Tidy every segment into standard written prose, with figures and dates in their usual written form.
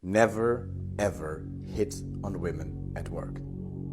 Never, ever hit on women at work.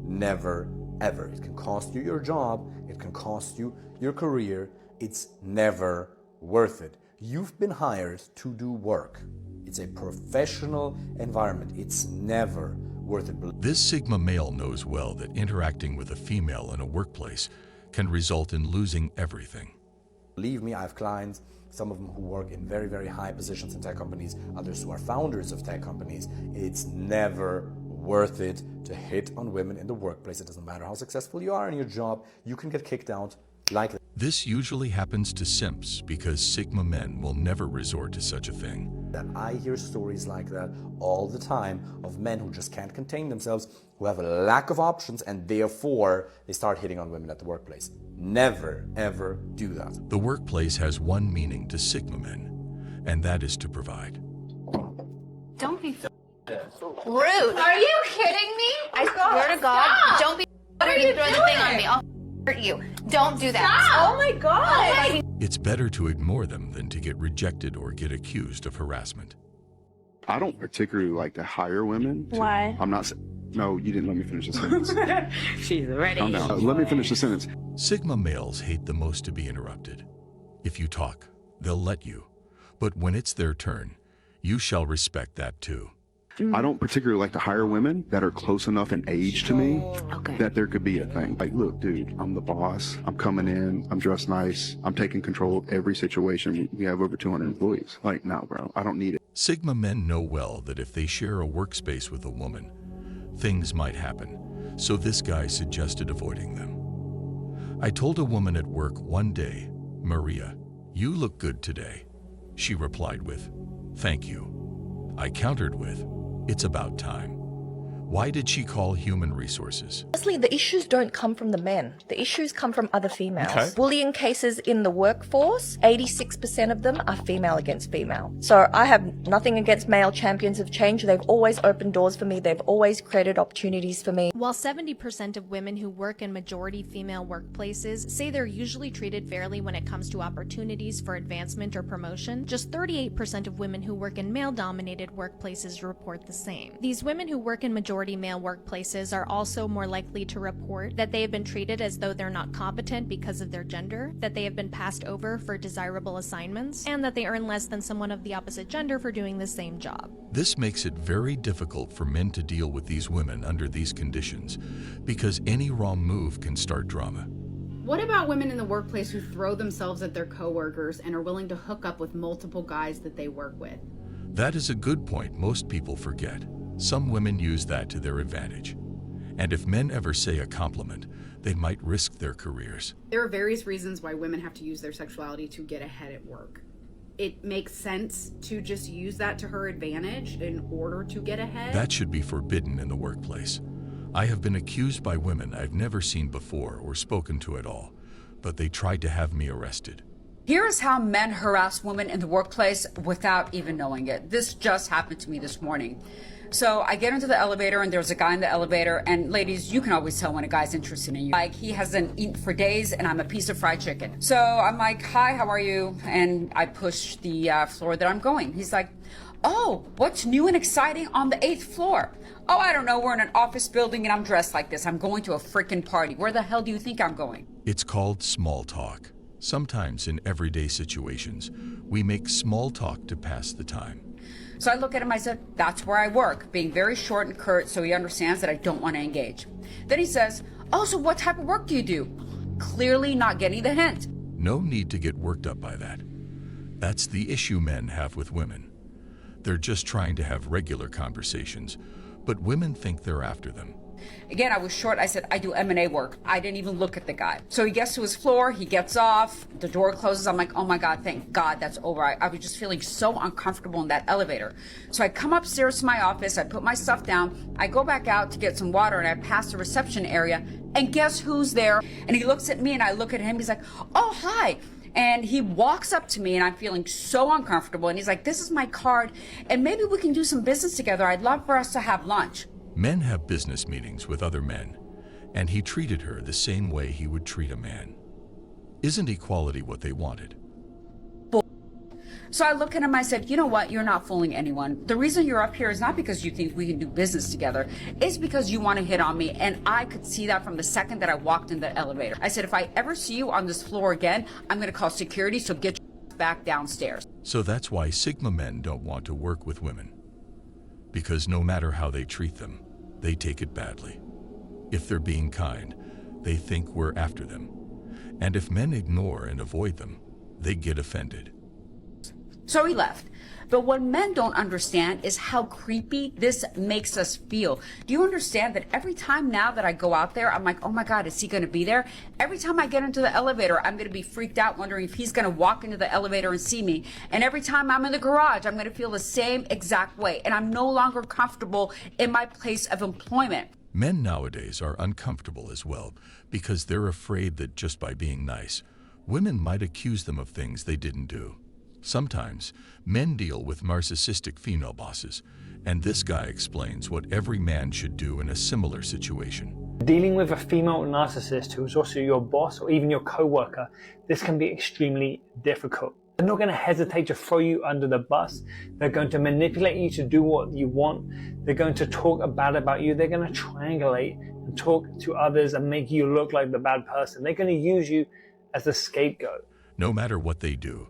Never, ever. It can cost you your job. It can cost you your career. It's never worth it. You've been hired to do work. It's a professional environment. It's never worth it. This Sigma male knows well that interacting with a female in a workplace can result in losing everything. Believe me, I have clients, some of them who work in very, very high positions in tech companies, others who are founders of tech companies. It's never worth it to hit on women in the workplace. It doesn't matter how successful you are in your job, you can get kicked out like that. This usually happens to simps because Sigma men will never resort to such a thing. I hear stories like that all the time of men who just can't contain themselves, who have a lack of options, and therefore they start hitting on women at the workplace. Never, ever do that. The workplace has one meaning to Sigma men, and that is to provide. Don't be rude. Are you kidding me? I swear to God, don't be rude and throw the thing on me. I'll hurt you. Don't do that. Stop. Oh my God. It's better to ignore them than to get rejected or get accused of harassment. I don't particularly like to hire women. Why? No, you didn't let me finish the sentence. She's ready. Calm down. Let me finish the sentence. Sigma males hate the most to be interrupted. If you talk, they'll let you. But when it's their turn, you shall respect that too. I don't particularly like to hire women that are close enough in age to me that there could be a thing. Like, look, dude, I'm the boss. I'm coming in. I'm dressed nice. I'm taking control of every situation. We have over 200 employees. Like, no, bro, I don't need it. Sigma men know well that if they share a workspace with a woman, things might happen. So this guy suggested avoiding them. I told a woman at work one day, "Maria, you look good today." She replied with, "Thank you." I countered with, "It's about time." Why did she call human resources? Honestly, the issues don't come from the men. The issues come from other females. Okay. Bullying cases in the workforce, 86% of them are female against female. So I have nothing against male champions of change. They've always opened doors for me. They've always created opportunities for me. While 70% of women who work in majority female workplaces say they're usually treated fairly when it comes to opportunities for advancement or promotion, just 38% of women who work in male-dominated workplaces report the same. These women who work in majority male workplaces are also more likely to report that they have been treated as though they're not competent because of their gender, that they have been passed over for desirable assignments, and that they earn less than someone of the opposite gender for doing the same job. This makes it very difficult for men to deal with these women under these conditions because any wrong move can start drama. What about women in the workplace who throw themselves at their coworkers and are willing to hook up with multiple guys that they work with? That is a good point most people forget. Some women use that to their advantage. And if men ever say a compliment, they might risk their careers. There are various reasons why women have to use their sexuality to get ahead at work. It makes sense to just use that to her advantage in order to get ahead. That should be forbidden in the workplace. I have been accused by women I've never seen before or spoken to at all, but they tried to have me arrested. Here is how men harass women in the workplace without even knowing it. This just happened to me this morning. So I get into the elevator and there's a guy in the elevator, and ladies, you can always tell when a guy's interested in you. Like, he hasn't eaten for days and I'm a piece of fried chicken. So I'm like, "Hi, how are you?" And I push the floor that I'm going. He's like, "Oh, what's new and exciting on the 8th floor?" "Oh, I don't know. We're in an office building and I'm dressed like this. I'm going to a freaking party. Where the hell do you think I'm going?" It's called small talk. Sometimes in everyday situations, we make small talk to pass the time. So I look at him, I said, "That's where I work," being very short and curt so he understands that I don't want to engage. Then he says, "Oh, so what type of work do you do?" Clearly not getting the hint. No need to get worked up by that. That's the issue men have with women. They're just trying to have regular conversations, but women think they're after them. Again, I was short. I said, "I do M&A work." I didn't even look at the guy. So he gets to his floor, he gets off, the door closes. I'm like, oh my God, thank God that's over. I was just feeling so uncomfortable in that elevator. So I come upstairs to my office, I put my stuff down, I go back out to get some water, and I pass the reception area, and guess who's there? And he looks at me and I look at him, he's like, "Oh, hi." And he walks up to me and I'm feeling so uncomfortable. And he's like, "This is my card and maybe we can do some business together. I'd love for us to have lunch." Men have business meetings with other men, and he treated her the same way he would treat a man. Isn't equality what they wanted? So I look at him, I said, you know what? You're not fooling anyone. The reason you're up here is not because you think we can do business together. It's because you want to hit on me. And I could see that from the second that I walked in the elevator. I said, if I ever see you on this floor again, I'm going to call security, so get your back downstairs. So that's why Sigma men don't want to work with women. Because no matter how they treat them, they take it badly. If they're being kind, they think we're after them. And if men ignore and avoid them, they get offended. So he left. But what men don't understand is how creepy this makes us feel. Do you understand that every time now that I go out there, I'm like, oh my God, is he going to be there? Every time I get into the elevator, I'm going to be freaked out wondering if he's going to walk into the elevator and see me. And every time I'm in the garage, I'm going to feel the same exact way. And I'm no longer comfortable in my place of employment. Men nowadays are uncomfortable as well because they're afraid that just by being nice, women might accuse them of things they didn't do. Sometimes, men deal with narcissistic female bosses, and this guy explains what every man should do in a similar situation. Dealing with a female narcissist who is also your boss or even your co-worker, this can be extremely difficult. They're not going to hesitate to throw you under the bus. They're going to manipulate you to do what you want. They're going to talk bad about you. They're going to triangulate and talk to others and make you look like the bad person. They're going to use you as a scapegoat. No matter what they do,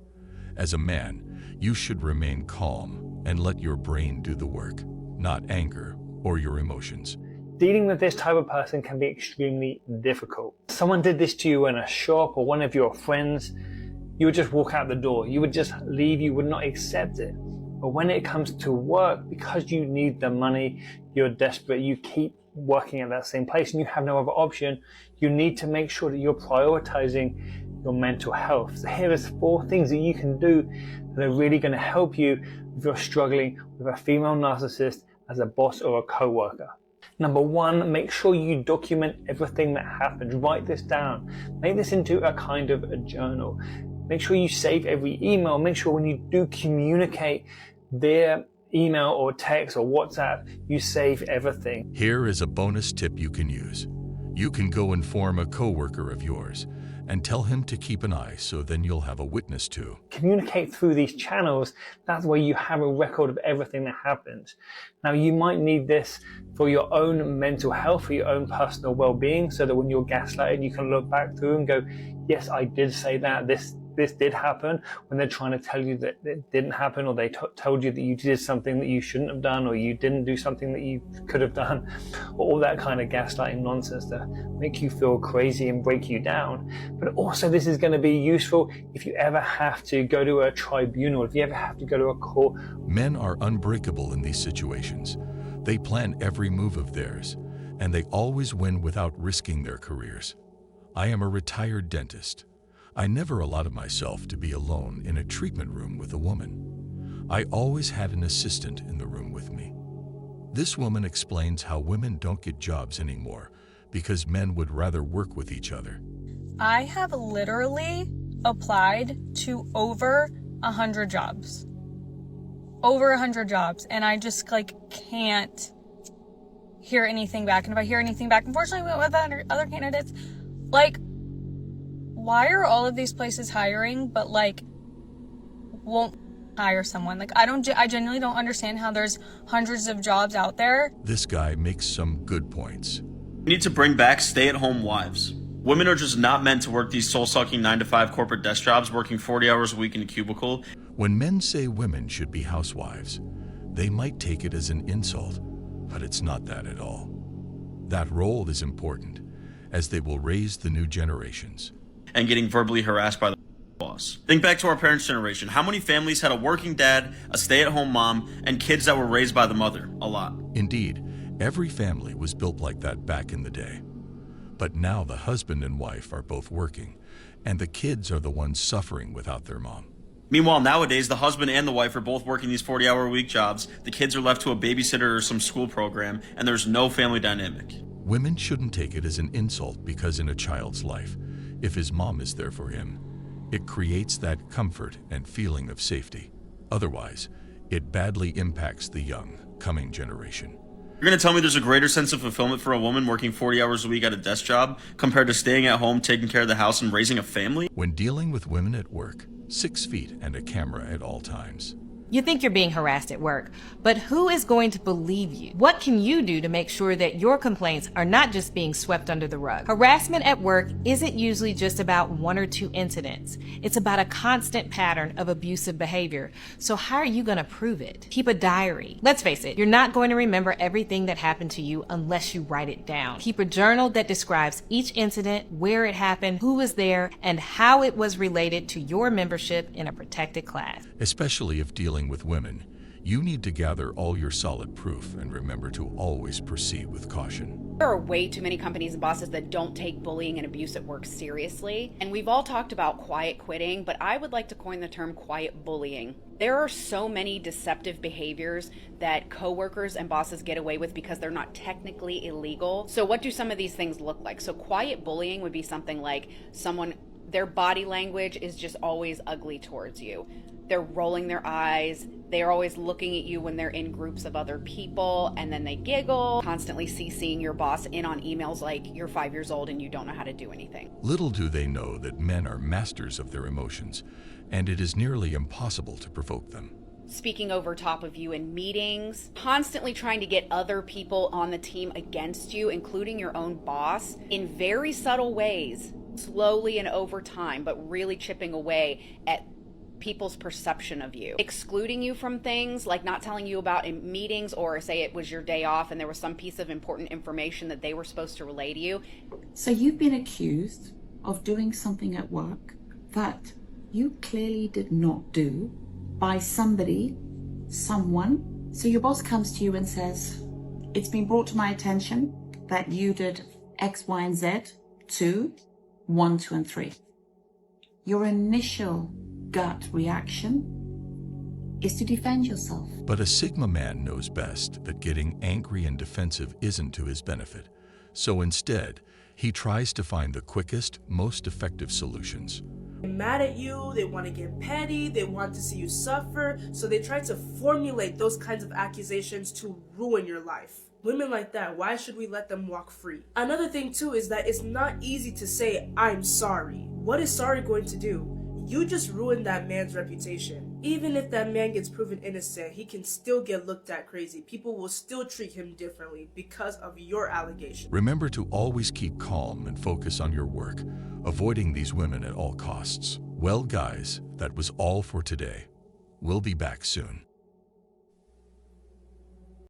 as a man, you should remain calm and let your brain do the work, not anger or your emotions. Dealing with this type of person can be extremely difficult. Someone did this to you in a shop or one of your friends, you would just walk out the door. You would just leave. You would not accept it. But when it comes to work, because you need the money, you're desperate, you keep working at that same place and you have no other option, you need to make sure that you're prioritizing your mental health. So here is 4 things that you can do that are really going to help you if you're struggling with a female narcissist as a boss or a co-worker. Number 1, make sure you document everything that happens. Write this down. Make this into a kind of a journal. Make sure you save every email. Make sure when you do communicate via email or text or WhatsApp, you save everything. Here is a bonus tip you can use. You can go inform a coworker of yours and tell him to keep an eye, so then you'll have a witness too. Communicate through these channels. That's where you have a record of everything that happens. Now, you might need this for your own mental health, for your own personal well-being, so that when you're gaslighted, you can look back through and go, yes, I did say that, this did happen, when they're trying to tell you that it didn't happen, or they told you that you did something that you shouldn't have done, or you didn't do something that you could have done, or all that kind of gaslighting nonsense to make you feel crazy and break you down. But also, this is going to be useful if you ever have to go to a tribunal, if you ever have to go to a court. Men are unbreakable in these situations. They plan every move of theirs, and they always win without risking their careers. I am a retired dentist. I never allowed myself to be alone in a treatment room with a woman. I always had an assistant in the room with me. This woman explains how women don't get jobs anymore because men would rather work with each other. I have literally applied to over 100 jobs. Over 100 jobs. And I just can't hear anything back. And if I hear anything back, unfortunately with other candidates, why are all of these places hiring but won't hire someone? I genuinely don't understand how there's hundreds of jobs out there. This guy makes some good points. We need to bring back stay-at-home wives. Women are just not meant to work these soul-sucking 9-to-5 corporate desk jobs, working 40 hours a week in a cubicle. When men say women should be housewives, they might take it as an insult, but it's not that at all. That role is important, as they will raise the new generations. And getting verbally harassed by the boss. Think back to our parents' generation. How many families had a working dad, a stay-at-home mom, and kids that were raised by the mother? A lot. Indeed, every family was built like that back in the day. But now the husband and wife are both working, and the kids are the ones suffering without their mom. Meanwhile, nowadays, the husband and the wife are both working these 40-hour-a-week jobs, the kids are left to a babysitter or some school program, and there's no family dynamic. Women shouldn't take it as an insult because in a child's life, if his mom is there for him, it creates that comfort and feeling of safety. Otherwise, it badly impacts the young, coming generation. You're gonna tell me there's a greater sense of fulfillment for a woman working 40 hours a week at a desk job compared to staying at home, taking care of the house, and raising a family? When dealing with women at work, 6 feet and a camera at all times. You think you're being harassed at work, but who is going to believe you? What can you do to make sure that your complaints are not just being swept under the rug? Harassment at work isn't usually just about 1 or 2 incidents. It's about a constant pattern of abusive behavior. So how are you going to prove it? Keep a diary. Let's face it, you're not going to remember everything that happened to you unless you write it down. Keep a journal that describes each incident, where it happened, who was there, and how it was related to your membership in a protected class. Especially if dealing with women, you need to gather all your solid proof and remember to always proceed with caution. There are way too many companies and bosses that don't take bullying and abuse at work seriously. And we've all talked about quiet quitting, but I would like to coin the term quiet bullying. There are so many deceptive behaviors that coworkers and bosses get away with because they're not technically illegal. So what do some of these things look like? So quiet bullying would be something like their body language is just always ugly towards you. They're rolling their eyes. They're always looking at you when they're in groups of other people, and then they giggle, constantly CCing your boss in on emails like you're 5 years old and you don't know how to do anything. Little do they know that men are masters of their emotions, and it is nearly impossible to provoke them. Speaking over top of you in meetings, constantly trying to get other people on the team against you, including your own boss, in very subtle ways, slowly and over time, but really chipping away at people's perception of you, excluding you from things, like not telling you about in meetings, or say it was your day off and there was some piece of important information that they were supposed to relay to you. So you've been accused of doing something at work that you clearly did not do by someone. So your boss comes to you and says, it's been brought to my attention that you did X, Y, and Z to 1, 2, and 3. Your initial gut reaction is to defend yourself. But a Sigma man knows best that getting angry and defensive isn't to his benefit. So instead, he tries to find the quickest, most effective solutions. They're mad at you, they want to get petty, they want to see you suffer, so they try to formulate those kinds of accusations to ruin your life. Women like that, why should we let them walk free? Another thing too is that it's not easy to say, I'm sorry. What is sorry going to do? You just ruined that man's reputation. Even if that man gets proven innocent, he can still get looked at crazy. People will still treat him differently because of your allegation. Remember to always keep calm and focus on your work, avoiding these women at all costs. Well, guys, that was all for today. We'll be back soon.